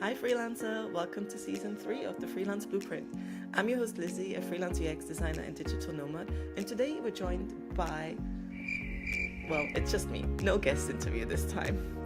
Hi Freelancer, welcome to Season 3 of the Freelance Blueprint. I'm your host Lisi, a freelance UX designer and digital nomad, and today we're joined by, well, it's just me, no guest interview this time.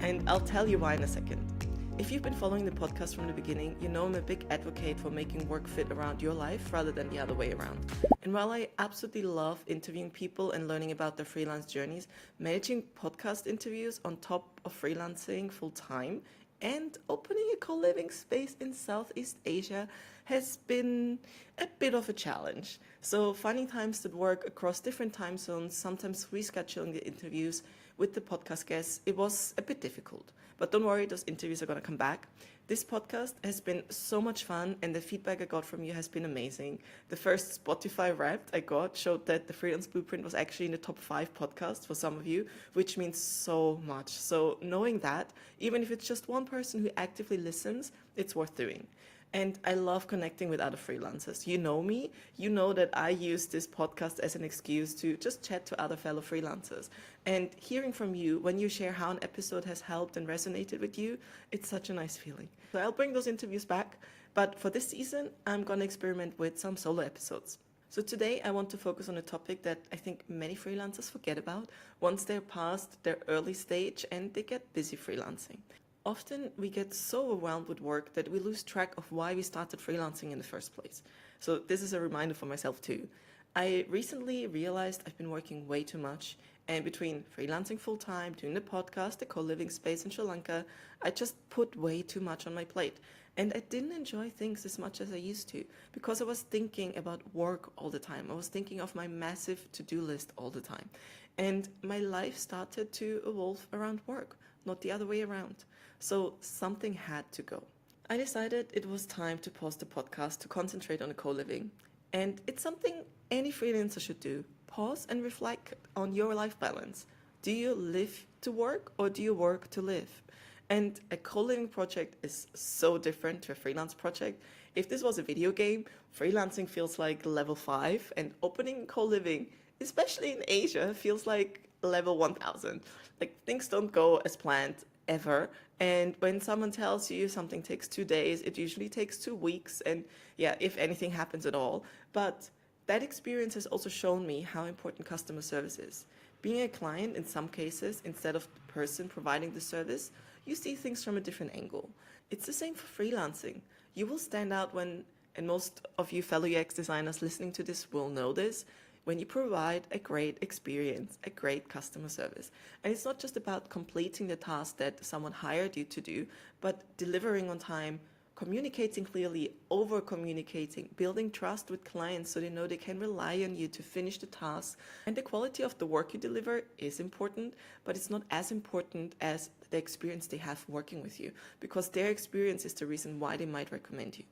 And I'll tell you why in a second. If you've been following the podcast from the beginning, you know I'm a big advocate for making work fit around your life rather than the other way around. And while I absolutely love interviewing people and learning about their freelance journeys, managing podcast interviews on top of freelancing full-time and opening a co-living space in Southeast Asia has been a bit of a challenge. So finding times that work across different time zones, sometimes rescheduling the interviews with the podcast guests, it was a bit difficult. But don't worry, those interviews are going to come back. This podcast has been so much fun, and the feedback I got from you has been amazing. The first Spotify Wrapped I got showed that the Freelance Blueprint was actually in the top 5 podcasts for some of you, which means so much. So knowing that, even if it's just one person who actively listens, it's worth doing. And I love connecting with other freelancers. You know me, you know that I use this podcast as an excuse to just chat to other fellow freelancers. And hearing from you when you share how an episode has helped and resonated with you, it's such a nice feeling. So I'll bring those interviews back, but for this season, I'm going to experiment with some solo episodes. So today I want to focus on a topic that I think many freelancers forget about once they're past their early stage and they get busy freelancing. Often we get so overwhelmed with work that we lose track of why we started freelancing in the first place. So this is a reminder for myself too. I recently realized I've been working way too much, and between freelancing full-time, doing the podcast, the co-living space in Sri Lanka, I just put way too much on my plate. And I didn't enjoy things as much as I used to because I was thinking about work all the time. I was thinking of my massive to-do list all the time. And my life started to evolve around work, not the other way around. So something had to go. I decided it was time to pause the podcast to concentrate on the co-living. And it's something any freelancer should do. Pause and reflect on your life balance. Do you live to work or do you work to live? And a co-living project is so different to a freelance project. If this was a video game, freelancing feels like level 5, and opening co-living, especially in Asia, feels like level 1000. Like things don't go as planned ever. And when someone tells you something takes 2 days, it usually takes 2 weeks. And yeah, if anything happens at all. But that experience has also shown me how important customer service is. Being a client in some cases, instead of the person providing the service, you see things from a different angle. It's the same for freelancing. You will stand out when, and most of you fellow UX designers listening to this will know this, when you provide a great experience, a great customer service. And it's not just about completing the task that someone hired you to do, but delivering on time, communicating clearly, over-communicating, building trust with clients so they know they can rely on you to finish the task. And the quality of the work you deliver is important, but it's not as important as the experience they have working with you, because their experience is the reason why they might recommend you.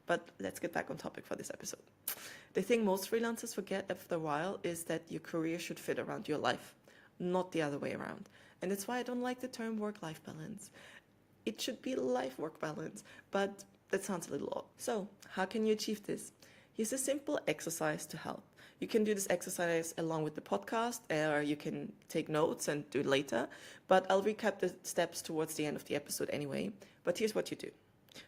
But let's get back on topic for this episode. The thing most freelancers forget after a while is that your career should fit around your life, not the other way around. And that's why I don't like the term work-life balance. It should be life-work balance, but that sounds a little odd. So, how can you achieve this? Here's a simple exercise to help. You can do this exercise along with the podcast, or you can take notes and do it later, but I'll recap the steps towards the end of the episode anyway. But here's what you do.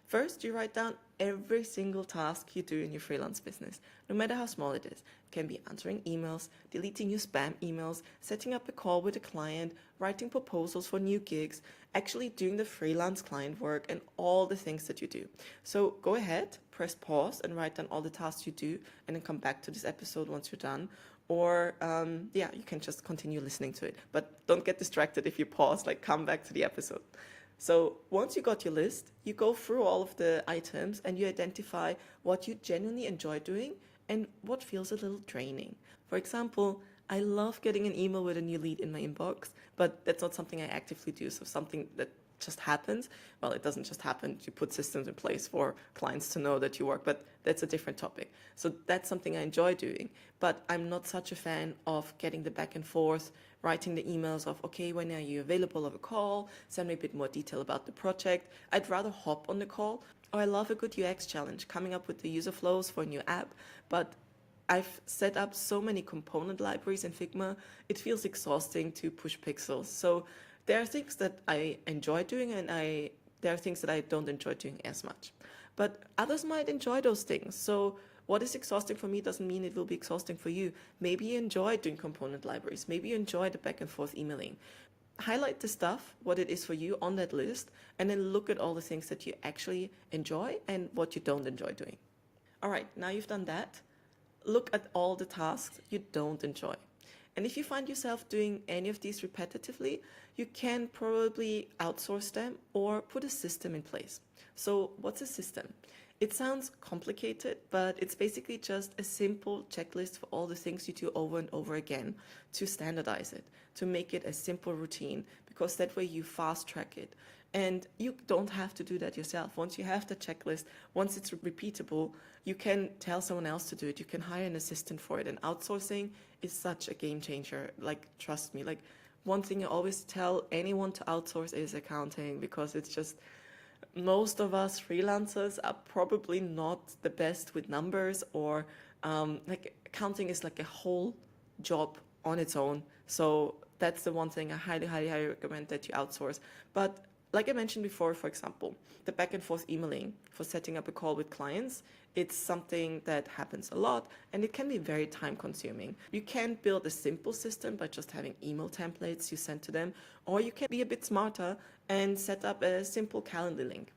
First, you write down every single task you do in your freelance business, no matter how small it is. It can be answering emails, deleting your spam emails, setting up a call with a client, writing proposals for new gigs, actually doing the freelance client work, and all the things that you do. So go ahead, press pause and write down all the tasks you do, and then come back to this episode once you're done. Or, you can just continue listening to it. But don't get distracted if you pause, come back to the episode. So once you got your list, you go through all of the items and you identify what you genuinely enjoy doing and what feels a little draining. For example, I love getting an email with a new lead in my inbox, but that's not something I actively do. So something that just happens, well, it doesn't just happen. You put systems in place for clients to know that you work, but that's a different topic. So that's something I enjoy doing, but I'm not such a fan of getting the back and forth, writing the emails of, okay, when are you available of a call? Send me a bit more detail about the project. I'd rather hop on the call. Or I love a good UX challenge, coming up with the user flows for a new app, but I've set up so many component libraries in Figma, it feels exhausting to push pixels. So there are things that I enjoy doing and I there are things that I don't enjoy doing as much. But others might enjoy those things. So what is exhausting for me doesn't mean it will be exhausting for you. Maybe you enjoy doing component libraries. Maybe you enjoy the back and forth emailing. Highlight the stuff, what it is for you on that list, and then look at all the things that you actually enjoy and what you don't enjoy doing. All right, now you've done that. Look at all the tasks you don't enjoy. And if you find yourself doing any of these repetitively, you can probably outsource them or put a system in place. So what's a system? It sounds complicated, but it's basically just a simple checklist for all the things you do over and over again to standardize it, to make it a simple routine, because that way you fast track it. And you don't have to do that yourself. Once you have the checklist, once it's repeatable, you can tell someone else to do it. You can hire an assistant for it. And outsourcing is such a game changer. Like, trust me, like one thing I always tell anyone to outsource is accounting, because it's just, most of us freelancers are probably not the best with numbers, or like accounting is like a whole job on its own. So that's the one thing I highly, highly, highly recommend that you outsource. But like I mentioned before, for example, the back and forth emailing for setting up a call with clients, it's something that happens a lot and it can be very time consuming. You can build a simple system by just having email templates you send to them, or you can be a bit smarter and set up a simple Calendly link.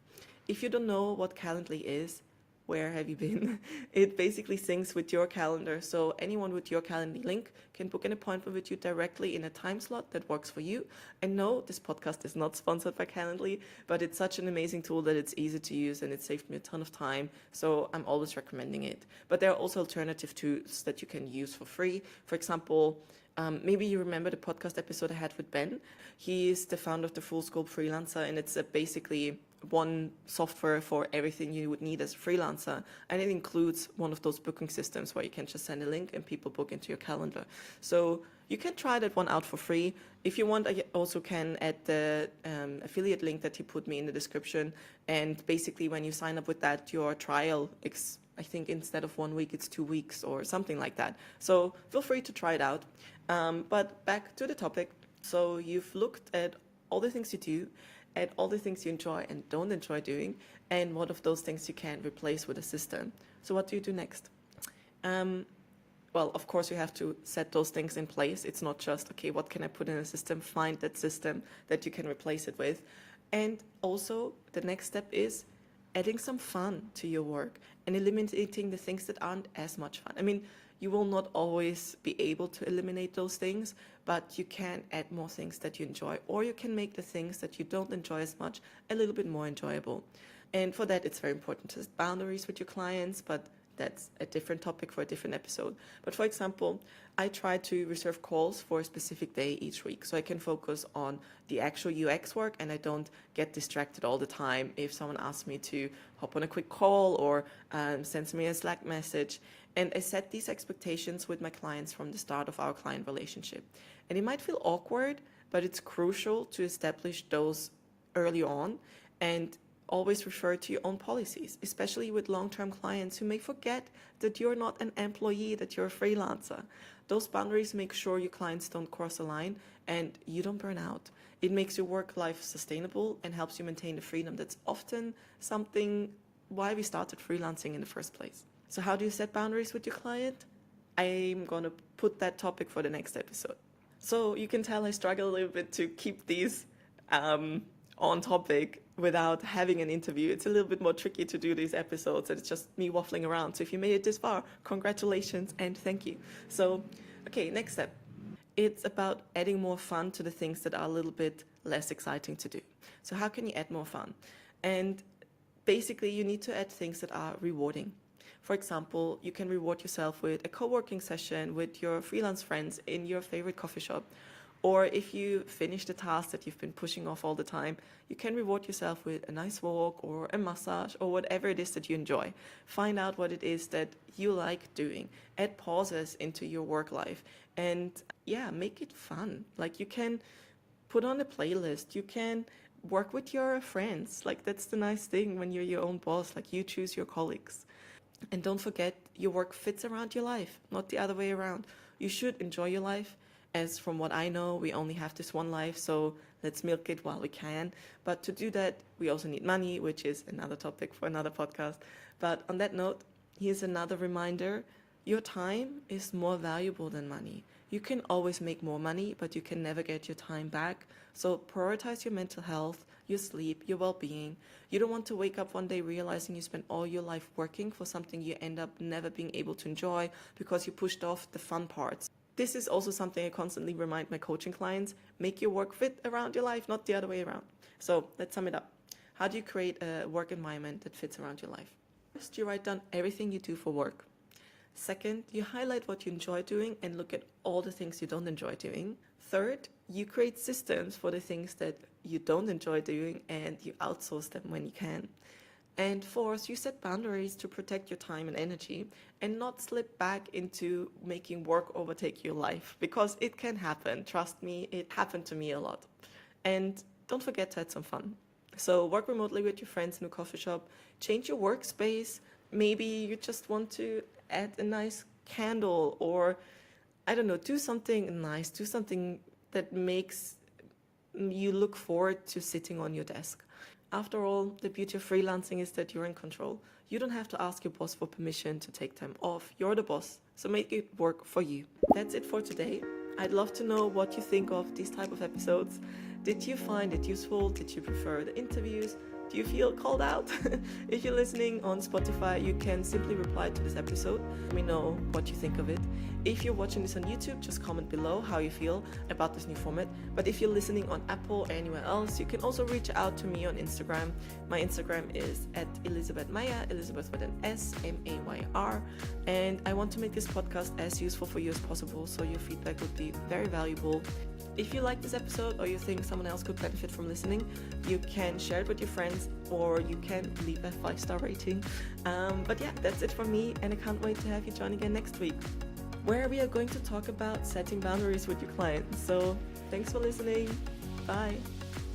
If you don't know what Calendly is, where have you been? It basically syncs with your calendar. So anyone with your Calendly link can book an appointment with you directly in a time slot that works for you. And no, this podcast is not sponsored by Calendly, but it's such an amazing tool that it's easy to use and it saved me a ton of time. So I'm always recommending it. But there are also alternative tools that you can use for free. For example, maybe you remember the podcast episode I had with Ben. He is the founder of the Full Scope Freelancer, and it's basically one software for everything you would need as a freelancer. And it includes one of those booking systems where you can just send a link and people book into your calendar. So you can try that one out for free. If you want, I also can add the affiliate link that he put me in the description. And basically when you sign up with that, your trial, I think instead of 1 week, it's 2 weeks or something like that. So feel free to try it out. But back to the topic. So you've looked at all the things you do, at all the things you enjoy and don't enjoy doing, and what of those things you can replace with a system. So what do you do next? Well, of course, you have to set those things in place. It's not just, okay, what can I put in a system? Find that system that you can replace it with. And also, the next step is adding some fun to your work and eliminating the things that aren't as much fun. I mean, you will not always be able to eliminate those things, but you can add more things that you enjoy, or you can make the things that you don't enjoy as much a little bit more enjoyable. And for that, it's very important to set boundaries with your clients, but that's a different topic for a different episode. But for example, I try to reserve calls for a specific day each week so I can focus on the actual UX work and I don't get distracted all the time if someone asks me to hop on a quick call or sends me a Slack message. And I set these expectations with my clients from the start of our client relationship. And it might feel awkward, but it's crucial to establish those early on and always refer to your own policies, especially with long-term clients who may forget that you're not an employee, that you're a freelancer. Those boundaries make sure your clients don't cross a line and you don't burn out. It makes your work life sustainable and helps you maintain the freedom that's often something why we started freelancing in the first place. So how do you set boundaries with your client? I'm going to put that topic for the next episode. So you can tell I struggle a little bit to keep these on topic without having an interview. It's a little bit more tricky to do these episodes and it's just me waffling around. So if you made it this far, congratulations and thank you. So, okay, next step. It's about adding more fun to the things that are a little bit less exciting to do. So how can you add more fun? And basically you need to add things that are rewarding. For example, you can reward yourself with a co-working session with your freelance friends in your favorite coffee shop. Or if you finish the task that you've been pushing off all the time, you can reward yourself with a nice walk or a massage or whatever it is that you enjoy. Find out what it is that you like doing. Add pauses into your work life and yeah, make it fun. Like you can put on a playlist, you can work with your friends. Like that's the nice thing when you're your own boss, like you choose your colleagues. And don't forget, your work fits around your life, not the other way around. You should enjoy your life. As from what I know, we only have this one life, so Let's milk it while we can. But to do that, we also need money, which is another topic for another podcast. But on that note, here's another reminder. Your time is more valuable than money. You can always make more money, but you can never get your time back. So prioritize your mental health, your sleep, your well-being. You don't want to wake up one day realizing you spent all your life working for something you end up never being able to enjoy because you pushed off the fun parts. This is also something I constantly remind my coaching clients. Make your work fit around your life, not the other way around. So let's sum it up. How do you create a work environment that fits around your life? First, you write down everything you do for work. Second, you highlight what you enjoy doing and look at all the things you don't enjoy doing. Third, you create systems for the things that you don't enjoy doing and you outsource them when you can. And fourth, you set boundaries to protect your time and energy and not slip back into making work overtake your life, because it can happen. Trust me, it happened to me a lot. And don't forget to have some fun. So work remotely with your friends in a coffee shop, change your workspace. Maybe you just want to add a nice candle, or I don't know, do something nice, do something that makes you look forward to sitting on your desk. After all, the beauty of freelancing is that you're in control. You don't have to ask your boss for permission to take time off. You're the boss, so make it work for you. That's it for today. I'd love to know what you think of these type of episodes. Did you find it useful? Did you prefer the interviews? Do you feel called out? If you're listening on Spotify, you can simply reply to this episode. Let me know what you think of it. If you're watching this on YouTube, just comment below how you feel about this new format. But if you're listening on Apple or anywhere else, you can also reach out to me on Instagram. My Instagram is @Elisabeth Mayr, Elisabeth with an S, Mayr. And I want to make this podcast as useful for you as possible, so your feedback would be very valuable. If you like this episode or you think someone else could benefit from listening, you can share it with your friends, or you can leave a 5-star rating. But yeah, that's it for me, and I can't wait to have you join again next week, where we are going to talk about setting boundaries with your clients. So thanks for listening. Bye.